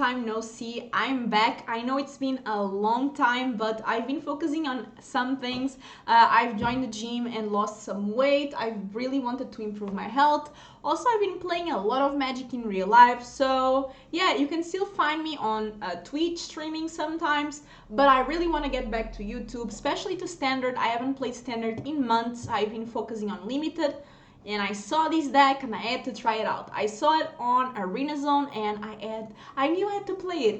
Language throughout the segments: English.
time no see. I'm back. I know it's been a long time, but I've been focusing on some things. I've joined the gym and lost some weight. I really wanted to improve my health. Also, I've been playing a lot of Magic in real life. So yeah, you can still find me on Twitch streaming sometimes, but I really want to get back to YouTube, especially to Standard. I haven't played Standard in months. I've been focusing on Limited. And I saw this deck and I had to try it out. I saw it on Arena Zone and I knew I had to play it.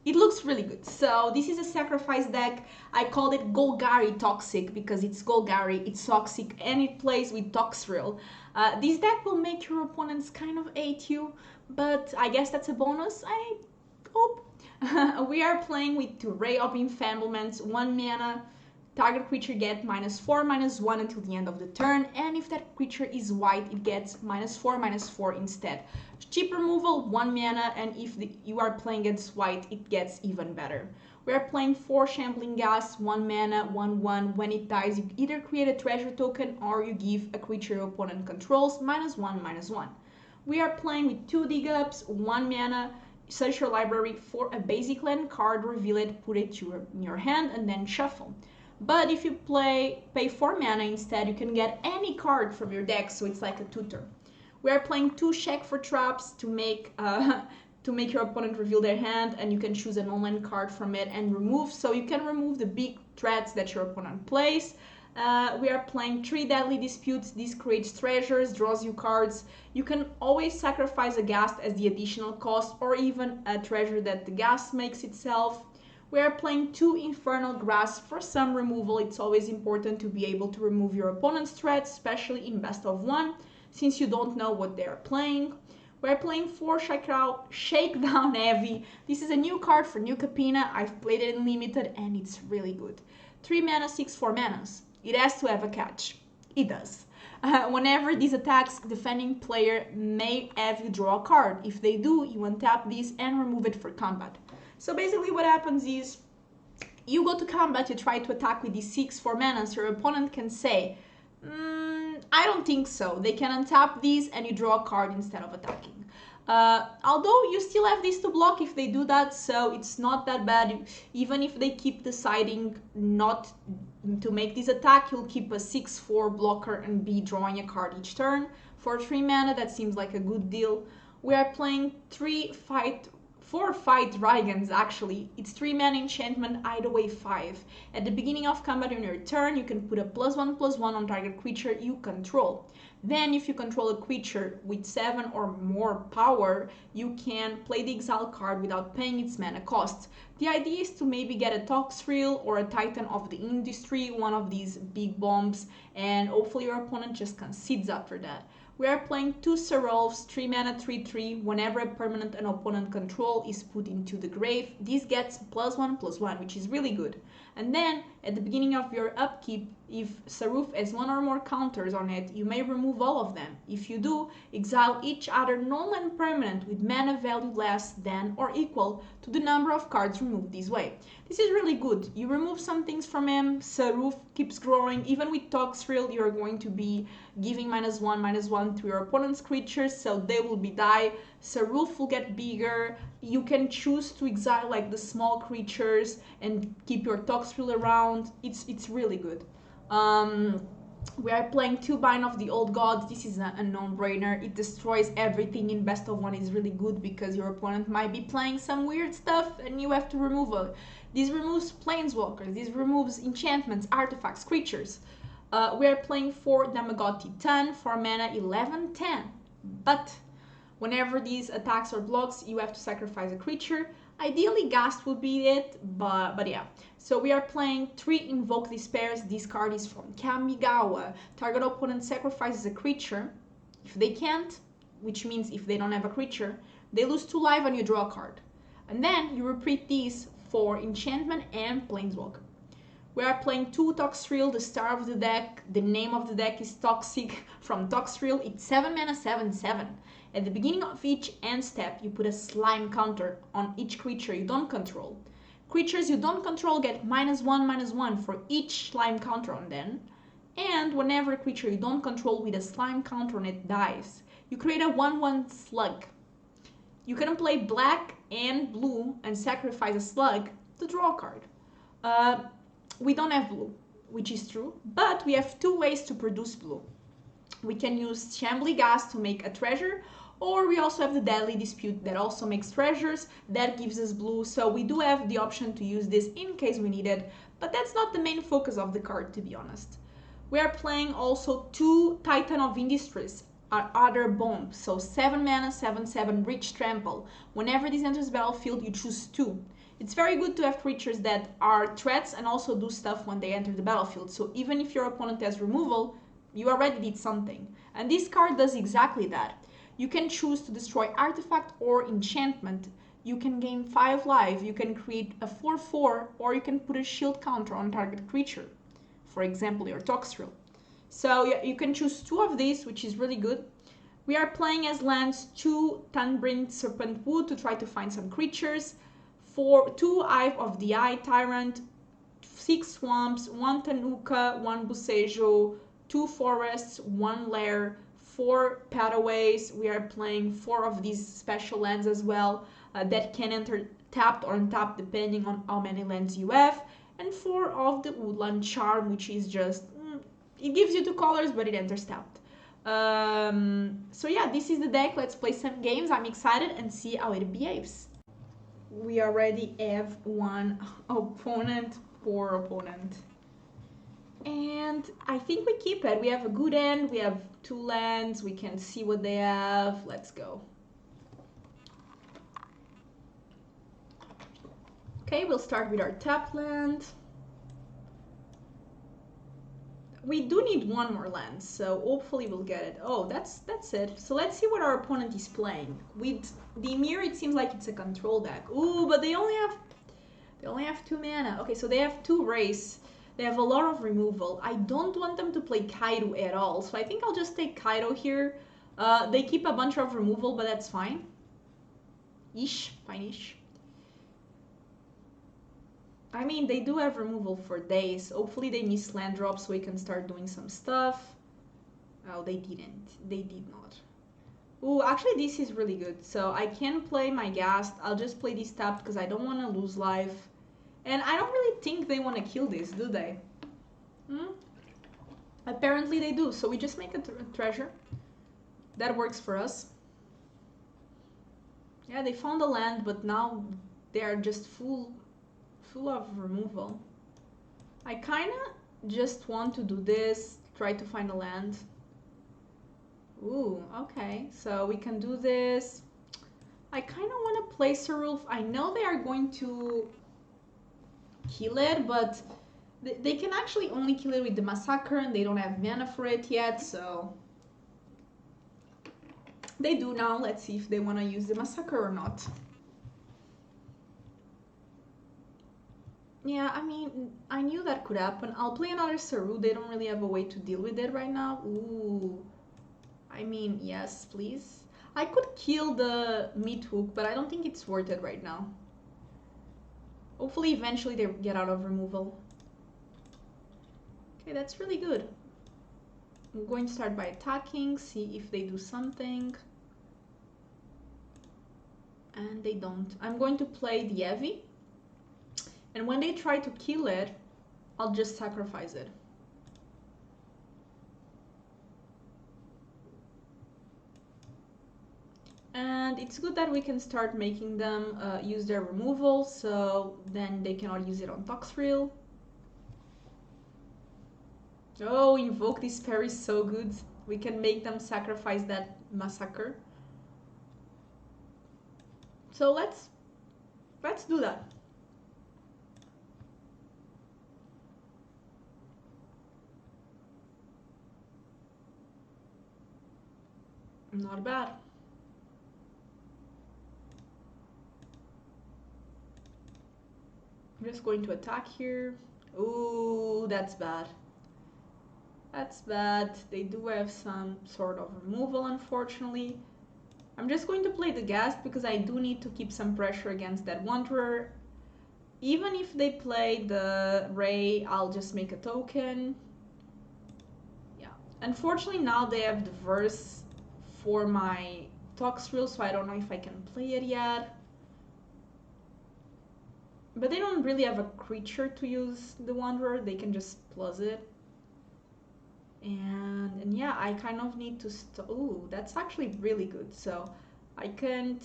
It looks really good. So this is a sacrifice deck. I called it Golgari Toxic because it's Golgari, it's toxic, and it plays with Toxrill. This deck will make your opponents kind of hate you, but I guess that's a bonus. I hope. We are playing with 2 Ray of Enfablements, 1 mana. Target creature gets -4/-1 until the end of the turn, and if that creature is white, it gets -4/-4 instead. Cheap removal, 1 mana, and if you are playing against white, it gets even better. We are playing 4 Shambling Gas, 1 mana, 1/1. When it dies, you either create a treasure token or you give a creature your opponent controls -1/-1. We are playing with 2 Dig Ups, 1 mana. Search your library for a basic land card, reveal it, put it in your hand, and then shuffle. But if you pay 4 mana instead, you can get any card from your deck, so it's like a tutor. We are playing 2 Check for Traps to make your opponent reveal their hand, and you can choose an online card from it and remove, so you can remove the big threats that your opponent plays. We are playing 3 Deadly Disputes. This creates treasures, draws you cards. You can always sacrifice a Ghast as the additional cost, or even a treasure that the Ghast makes itself. We are playing 2 Infernal Grasp for some removal. It's always important to be able to remove your opponent's threats, especially in best of 1, since you don't know what they are playing. We're playing 4 Shakedown Heavy. This is a new card for New Capina. I've played it in Limited and it's really good. 3 mana, 6 4 manas. It has to have a catch. It does. Whenever this attacks, defending player may have you draw a card. If they do, you untap this and remove it for combat. So basically what happens is, you go to combat, you try to attack with these 6 4 manas, your opponent can say, I don't think so. They can untap these and you draw a card instead of attacking. Although you still have this to block if they do that, so it's not that bad. Even if they keep deciding not to make this attack, you'll keep a 6/4 blocker and be drawing a card each turn. For 3 mana, that seems like a good deal. We are playing 4 Fight Dragons actually. It's 3 mana enchantment, either way 5. At the beginning of combat on your turn, you can put a +1/+1 on target creature you control. Then if you control a creature with 7 or more power, you can play the exile card without paying its mana cost. The idea is to maybe get a Toxrill or a Titan of the Industry, one of these big bombs, and hopefully your opponent just concedes after that. We are playing 2 Serolves, 3 mana, 3/3. Whenever a permanent an opponent control is put into the grave, this gets +1/+1, which is really good. And then, at the beginning of your upkeep, if Saruf has 1 or more counters on it, you may remove all of them. If you do, exile each other non-land permanent with mana value less than or equal to the number of cards removed this way. This is really good. You remove some things from him, Saruf keeps growing. Even with Toxrill, you're going to be giving -1/-1 to your opponent's creatures, so they will die. Saruf will get bigger. You can choose to exile like the small creatures and keep your Toxrill around. It's really good. We are playing 2 Bind of the Old Gods. This is a non-brainer. It destroys everything in best of 1. Is really good because your opponent might be playing some weird stuff and you have to remove it. This removes planeswalkers. This removes enchantments, artifacts, creatures. We are playing 4 Damagoti 10 for mana 11/10. But whenever these attacks or blocks, you have to sacrifice a creature. Ideally, Ghast would be it, but yeah. So we are playing 3 Invoke Despairs. This card is from Kamigawa. Target opponent sacrifices a creature. If they can't, which means if they don't have a creature, they lose 2 life and you draw a card. And then you repeat these for enchantment and planeswalker. We are playing 2 Toxrill, the star of the deck. The name of the deck is Toxic from Toxrill. It's 7 mana, 7/7. At the beginning of each end step, you put a slime counter on each creature you don't control. Creatures you don't control get -1/-1 for each slime counter on them. And whenever a creature you don't control with a slime counter on it dies, you create a 1/1 slug. You can play black and blue and sacrifice a slug to draw a card. We don't have blue, which is true, but we have two ways to produce blue. We can use Shambly Gas to make a treasure, or we also have the Deadly Dispute that also makes treasures, that gives us blue, so we do have the option to use this in case we need it, but that's not the main focus of the card, to be honest. We are playing also 2 Titan of Industries, our other bomb, so 7 mana, 7/7 Rich Trample. Whenever this enters the battlefield, you choose 2. It's very good to have creatures that are threats and also do stuff when they enter the battlefield, so even if your opponent has removal, you already did something. And this card does exactly that. You can choose to destroy artifact or enchantment. You can gain 5 life, you can create a 4/4, or you can put a shield counter on target creature. For example, your Toxrill. So yeah, you can choose 2 of these, which is really good. We are playing as lands 2 Thunbrin Serpent Wood to try to find some creatures, 2 Eye of the Eye Tyrant, 6 Swamps, 1 Tanuka, 1 Bosejo, 2 Forests, 1 Lair, 4 Pataways. We are playing 4 of these special lands as well that can enter tapped or untapped depending on how many lands you have, and 4 of the Woodland Charm, which is just, it gives you 2 colors but it enters tapped. So yeah, this is the deck. Let's play some games. I'm excited and see how it behaves. We already have 1 opponent, poor opponent. And I think we keep it. We have a good end, we have 2 lands, we can see what they have. Let's go. Okay, we'll start with our tap land. We do need 1 more land, so hopefully we'll get it. Oh, that's it. So let's see what our opponent is playing. With the Mirror, it seems like it's a control deck. Ooh, but they only have 2 mana. Okay, so they have 2 race. They have a lot of removal. I don't want them to play Kaido at all, so I think I'll just take Kaido here. They keep a bunch of removal, but that's fine. Fine-ish. I mean, they do have removal for days. Hopefully they miss land drops so we can start doing some stuff. Oh, they didn't. They did not. Ooh, actually this is really good. So I can play my Ghast. I'll just play this tapped because I don't want to lose life. And I don't really think they want to kill this, do they? Apparently they do, so we just make a treasure. That works for us. Yeah, they found a land, but now they are just full of removal. I kind of just want to do this, try to find a land. Ooh, okay, so we can do this. I kind of want to play Cerulf. I know they are going to kill it, but they can actually only kill it with the Massacre and they don't have mana for it yet, so they do now. Let's see if they want to use the Massacre or not. Yeah, I mean, I knew that could happen. I'll play another Saru. They don't really have a way to deal with it right now. Ooh, I mean, yes, please. I could kill the Meat Hook, but I don't think it's worth it right now. Hopefully eventually they get out of removal. Okay, that's really good. I'm going to start by attacking, see if they do something. And they don't. I'm going to play the Heavy. And when they try to kill it, I'll just sacrifice it. And it's good that we can start making them use their removal, so then they cannot use it on Toxrill. Oh, Invoke Despair is so good. We can make them sacrifice that Massacre. So let's do that. Not bad. I'm just going to attack here. Ooh, that's bad. That's bad. They do have some sort of removal, unfortunately. I'm just going to play the Ghast because I do need to keep some pressure against that Wanderer. Even if they play the Ray, I'll just make a token. Yeah. Unfortunately, now they have the Verse for my Toxrill, so I don't know if I can play it yet. But they don't really have a creature to use the Wanderer, they can just plus it. And yeah, I kind of need to ooh, that's actually really good. So I can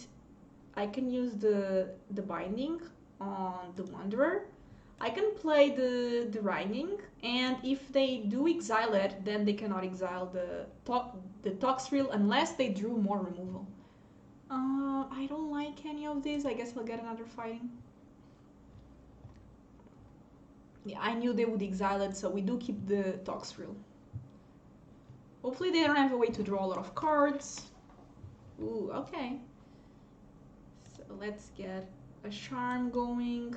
use the binding on the Wanderer. I can play the Riding, and if they do exile it, then they cannot exile the Toxrill unless they drew more removal. I don't like any of these. I guess I'll get another fighting. Yeah, I knew they would exile it, so we do keep the Toxrill. Hopefully they don't have a way to draw a lot of cards. Ooh, okay. So let's get a Charm going.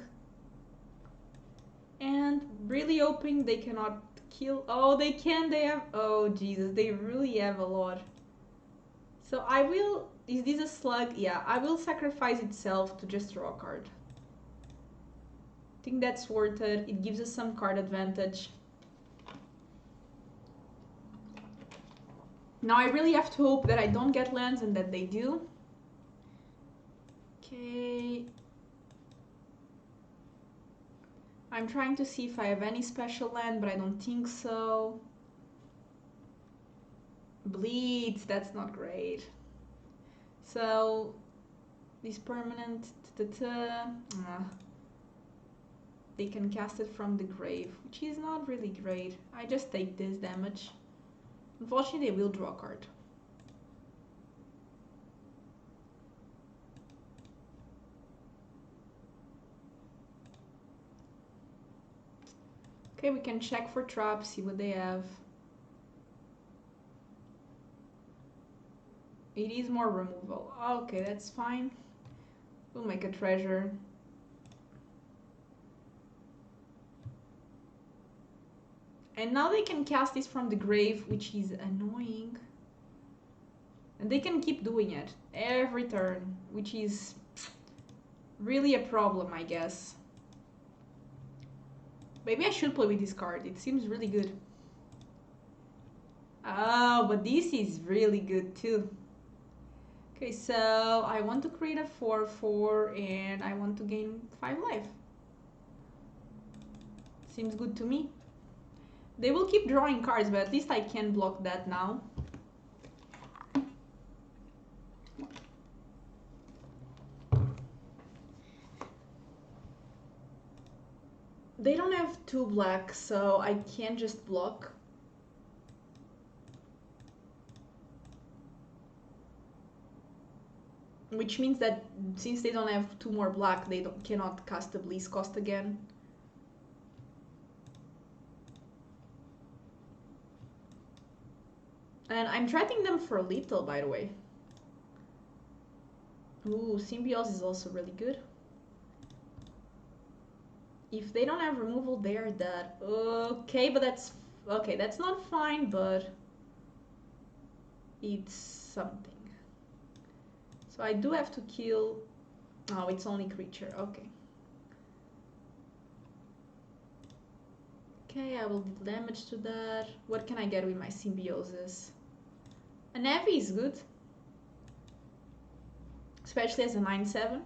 And really hoping they cannot kill. Oh, they can. They have. Oh, Jesus. They really have a lot. So I will. Is this a slug? Yeah, I will sacrifice itself to just draw a card. I think that's worth it. It gives us some card advantage. Now I really have to hope that I don't get lands and that they do. Okay. I'm trying to see if I have any special land, but I don't think so. Bleeds, that's not great. So, this permanent, they can cast it from the grave, which is not really great. I just take this damage. Unfortunately, they will draw a card. Okay, we can check for traps, see what they have. It is more removal. Okay, that's fine. We'll make a treasure. And now they can cast this from the grave, which is annoying. And they can keep doing it every turn, which is really a problem, I guess. Maybe I should play with this card. It seems really good. Oh, but this is really good too. Okay, so I want to create a 4/4 and I want to gain 5 life. Seems good to me. They will keep drawing cards, but at least I can block that now. They don't have 2 black, so I can't just block. Which means that since they don't have 2 more black, they cannot cast the Bleeds cost again. And I'm threatening them for a little, by the way. Ooh, Symbiosis is also really good. If they don't have removal, they are dead. Okay, but that's... Okay, that's not fine, but... It's something. So I do have to kill... Oh, it's only creature. Okay. Okay, I will deal damage to that. What can I get with my Symbiosis? An heavy is good. Especially as a 9/7.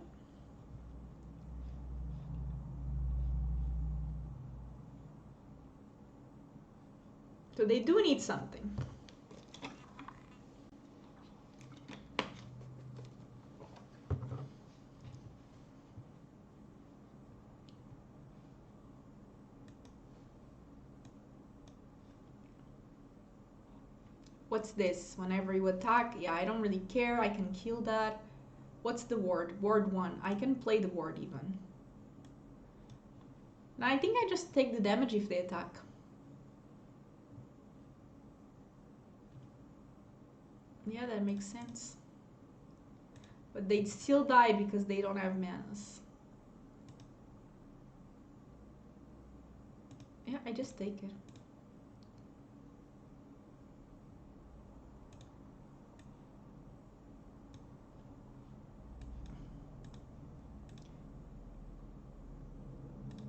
So they do need something. What's this? Whenever you attack, yeah, I don't really care. I can kill that. What's the ward? Ward 1. I can play the ward even. Now I think I just take the damage if they attack. Yeah, that makes sense. But they'd still die because they don't have manas. Yeah, I just take it.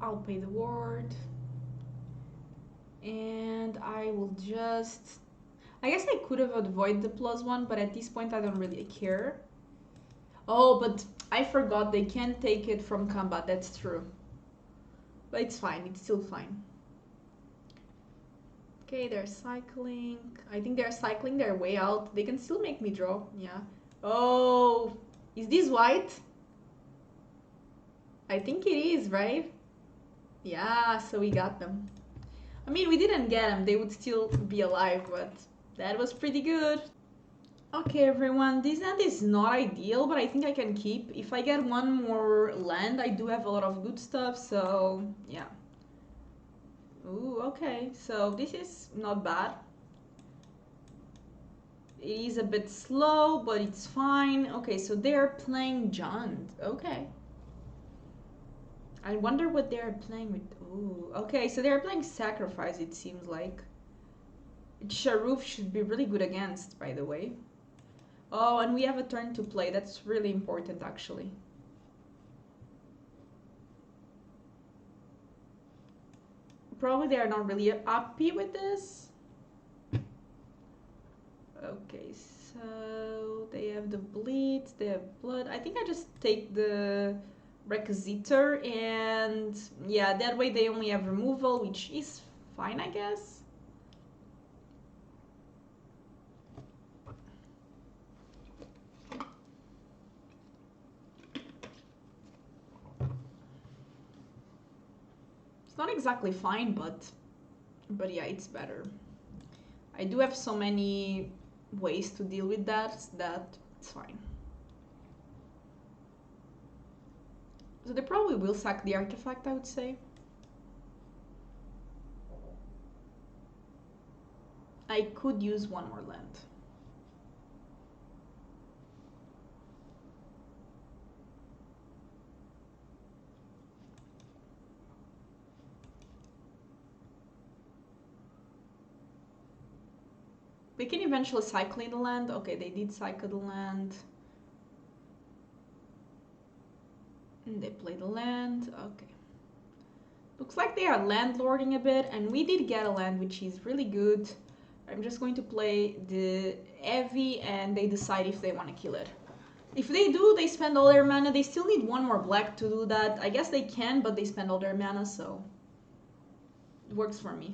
I'll pay the ward. And I will just... I guess I could have avoided the +1, but at this point I don't really care. Oh, but I forgot they can't take it from combat, that's true. But it's fine, it's still fine. Okay, they're cycling. I think they're cycling their way out. They can still make me draw, yeah. Oh, is this white? I think it is, right? Yeah, so we got them. I mean, we didn't get them, they would still be alive, but that was pretty good. Okay, everyone, this land is not ideal, but I think I can keep. If I get one more land, I do have a lot of good stuff, so yeah. Ooh, okay, so this is not bad. It is a bit slow, but it's fine. Okay, so they're playing Jund. Okay. I wonder what they're playing with. Ooh, okay, so they're playing Sacrifice, it seems like. Sharuf should be really good against, by the way. Oh, and we have a turn to play. That's really important, actually. Probably they are not really happy with this. Okay, so they have the bleed, they have blood. I think I just take the Requisitor, and yeah, that way they only have removal, which is fine, I guess. It's not exactly fine, but yeah, it's better. I do have so many ways to deal with that it's fine. So they probably will sack the artifact, I would say. I could use one more land. They can eventually cycle the land. Okay, they did cycle the land. And they play the land. Okay. Looks like they are landlording a bit, and we did get a land, which is really good. I'm just going to play the Evi, and they decide if they want to kill it. If they do, they spend all their mana. They still need one more black to do that. I guess they can, but they spend all their mana, so it works for me.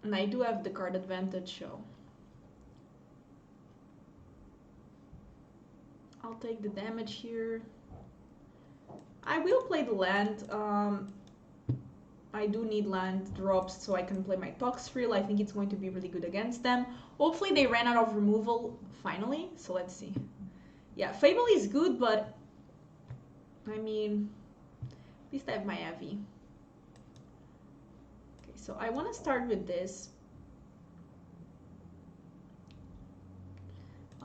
And I do have the card advantage, so I'll take the damage here. I will play the land. I do need land drops so I can play my Toxrill. I think it's going to be really good against them. Hopefully they ran out of removal finally, so let's see. Yeah, Fable is good, but I mean, at least I have my Avi. Okay, so I want to start with this.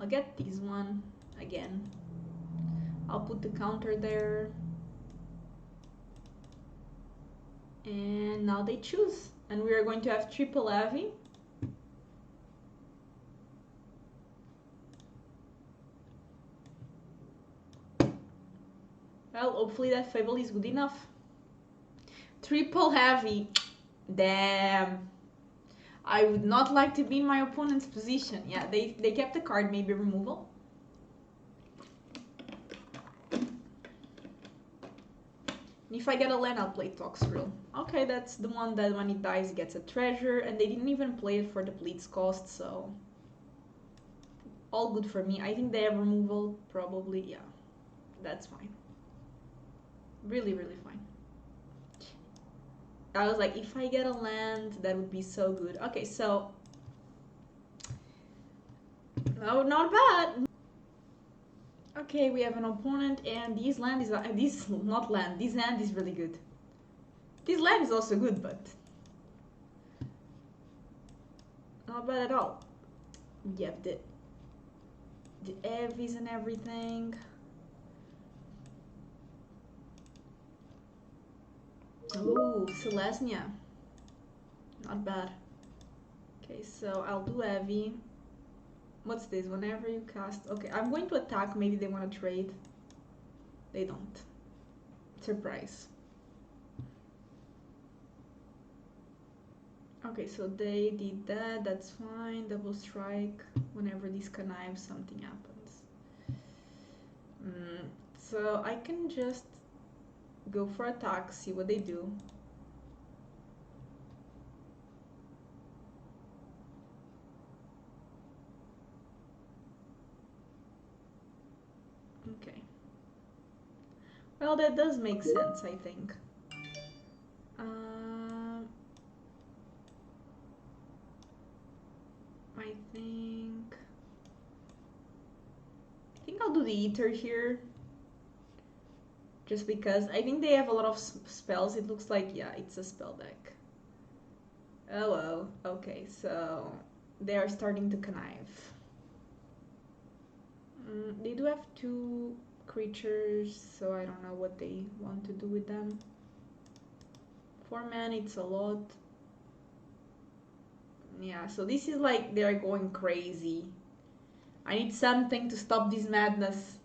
I'll get this one again. I'll put the counter there. And now they choose. And we are going to have triple Avi. Well, hopefully that Fable is good enough. Triple Avi. Damn. I would not like to be in my opponent's position. Yeah, they kept the card, maybe removal. If I get a land, I'll play Toxrill. Okay, that's the one that when it dies gets a treasure, and they didn't even play it for the bleeds cost, so all good for me. I think they have removal, probably, yeah. That's fine. Really, really fine. I was like, if I get a land, that would be so good. Okay, so no, not bad. Okay, we have an opponent, and this land is this not land. This land is really good. This land is also good, but not bad at all. You have the Evis and everything. Ooh, Selesnya. Not bad. Okay, so I'll do Evi. What's this? Whenever you cast... Okay, I'm going to attack. Maybe they want to trade. They don't. Surprise. Okay, so they did that, that's fine. Double strike. Whenever these connives, something happens. So I can just go for attack, see what they do. Okay. Well, that does make sense, I think. I think I'll do the Ether here. Just because I think they have a lot of spells. It looks like, yeah, it's a spell deck. Oh, okay, so they are starting to connive. They do have 2 creatures, so I don't know what they want to do with them. 4 mana, it's a lot. Yeah, so this is like they're going crazy. I need something to stop this madness.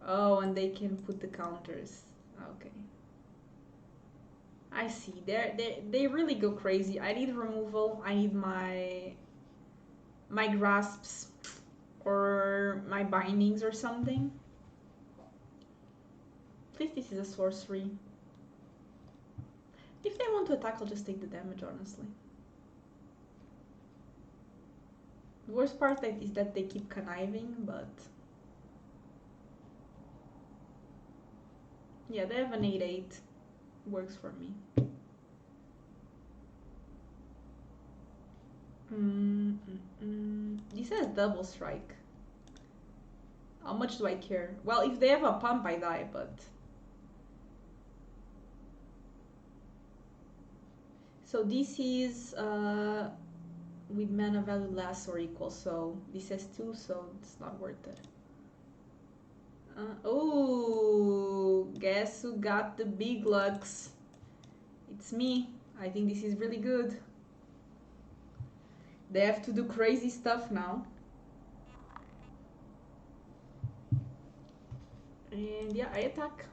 Oh, and they can put the counters. Okay. I see. They really go crazy. I need removal. I need my grasps or my bindings or something. At least this is a sorcery. If they want to attack, I'll just take the damage, honestly. The worst part is that they keep conniving, but... yeah, they have an 8/8. Works for me. This has double strike. How much do I care? Well, if they have a pump, I die, but... so this is with mana value less or equal, so this has 2, so it's not worth it. Oh, guess who got the big lucks? It's me. I think this is really good. They have to do crazy stuff now. And yeah, I attack.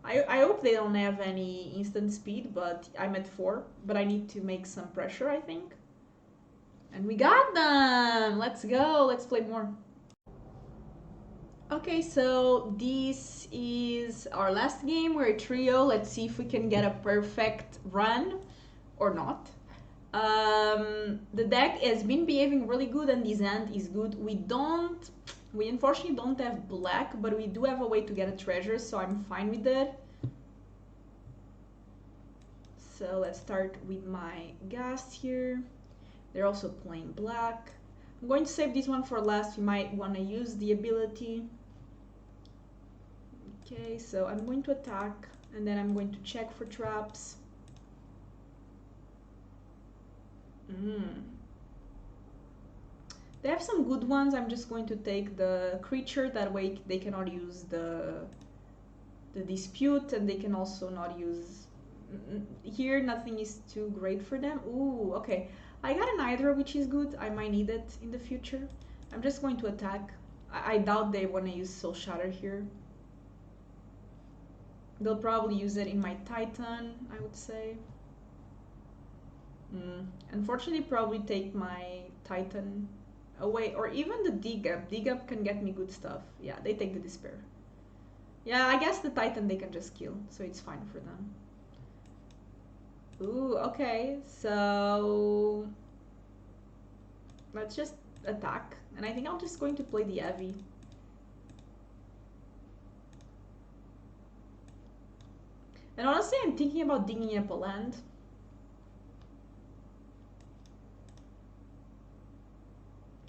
I hope they don't have any instant speed, but I'm at 4. But I need to make some pressure, I think. And we got them! Let's go, let's play more. Okay, so this is our last game. We're a trio. Let's see if we can get a perfect run or not. The deck has been behaving really good and this end is good. We unfortunately don't have black, but we do have a way to get a treasure, so I'm fine with that. So let's start with my ghast here. They're also playing black. I'm going to save this one for last. We might want to use the ability. Okay, so I'm going to attack and then I'm going to check for traps. They have some good ones. I'm just going to take the creature, that way they cannot use the dispute, and they can also not use... here nothing is too great for them. Ooh, okay. I got an Hydra, which is good. I might need it in the future. I'm just going to attack. I doubt they want to use Soul Shatter here. They'll probably use it in my Titan, I would say. Unfortunately, probably take my Titan away, or even the D-Gap. D-Gap can get me good stuff. Yeah, they take the Despair. Yeah, I guess the Titan they can just kill, so it's fine for them. Ooh, okay, so... let's just attack. And I think I'm just going to play the Heavy. And honestly, I'm thinking about digging up a land.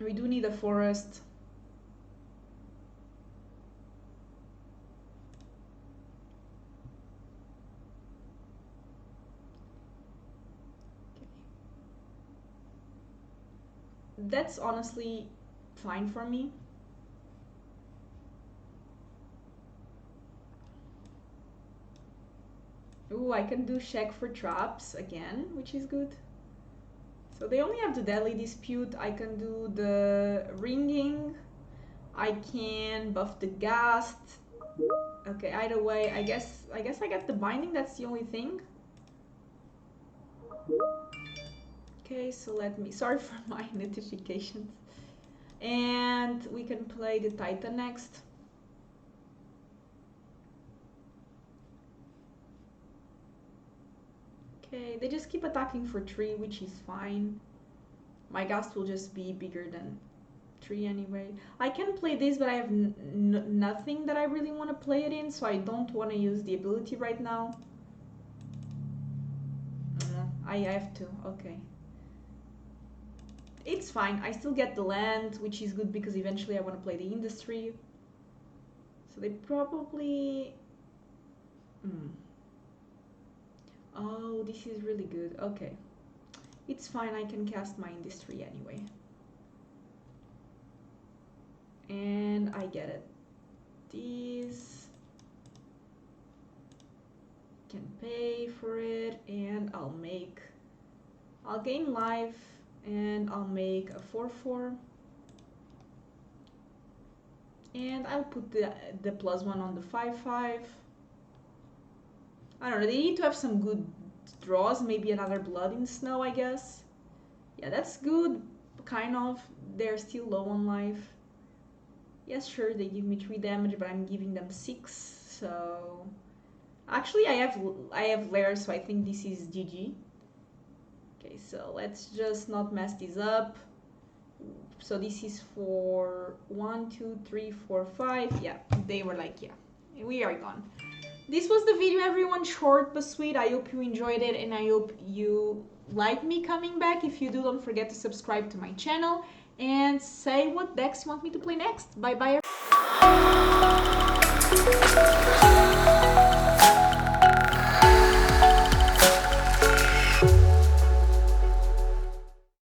We do need a forest. Okay. That's honestly fine for me. Ooh, I can do check for traps again, which is good. So they only have the Deadly Dispute. I can do the Ringing. I can buff the Ghast. Okay, either way, I guess I get the binding, that's the only thing. Okay, so let me, sorry for my notifications. And we can play the Titan next. Okay, they just keep attacking for 3, which is fine. My Gast will just be bigger than 3 anyway. I can play this, but I have nothing that I really want to play it in, so I don't want to use the ability right now. I have to, okay. It's fine, I still get the land, which is good because eventually I want to play the industry. So they probably... Oh, this is really good, okay. It's fine, I can cast my industry anyway. And I get it. These can pay for it, and I'll gain life, and I'll make a 4/4. And I'll put the +1 on the 5/5. I don't know, they need to have some good draws, maybe another Blood in Snow, I guess. Yeah, that's good, kind of. They're still low on life. Yes, sure, they give me 3 damage, but I'm giving them 6, so... Actually, I have Lair, so I think this is GG. Okay, so let's just not mess this up. So this is for 1, 2, 3, 4, 5. Yeah, they were like, yeah, we are gone. This was the video, everyone, short but sweet. I hope you enjoyed it, and I hope you like me coming back. If you do, don't forget to subscribe to my channel and say what decks you want me to play next. Bye bye.